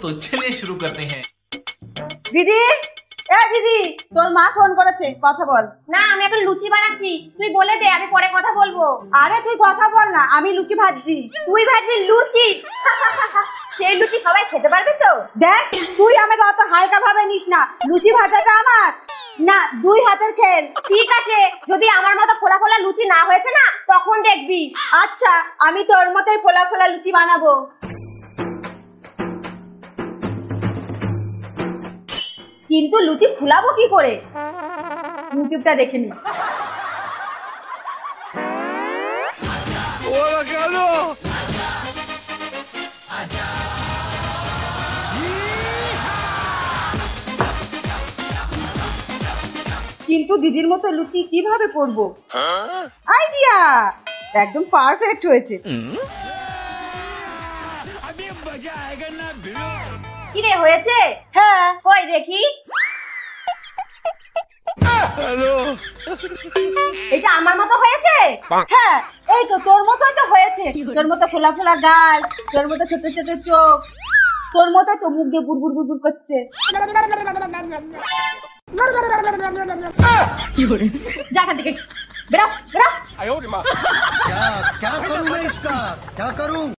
दोस्तों चलिए शुरू करते हैं। দিদি, এ দিদি, তোর মা ফোন করেছে, কথা বল। না, আমি এখন লুচি বানাচ্ছি, তুই বলে দে, আমি পরে কথা বলবো। আরে তুই কথা বল না, আমি লুচি ভাজছি। তুই ভাজবি লুচি? সেই লুচি সবাই খেতে পারবে তো? দেখ, তুই আমাকে অত হালকা ভাবে নিস না, লুচি ভাজাটা আমার না, দুই হাতের খেল। ঠিক আছে, যদি আমার মতো ফোলা ফোলা লুচি না হয়েছে না, তখন দেখবি। আচ্ছা, আমি তোর মতোই ফোলা ফোলা লুচি বানাবো। কিন্তু লুচি ফুলাবো কি করে, ইউটিউবটা দেখে নি। কিন্তু দিদির মতো লুচি কিভাবে করব? আইডিয়া, একদম পারফেক্ট হয়েছে। কি রে, হয়েছে? হ্যাঁ, কই দেখি। এটা আমার মতো হয়েছে? হ্যাঁ, এই তো তোর মতোই তো হয়েছে। তোর মতো ফোলা ফোলা গাল, তোর মতো ছোট ছোট চোখ, তোর মতো তো মুখ দিয়ে বুড়বুড় বুড়বুড় করছে। যা এখান থেকে, বেরো বেরো। क्या करूं मैं इसका, क्या करूं?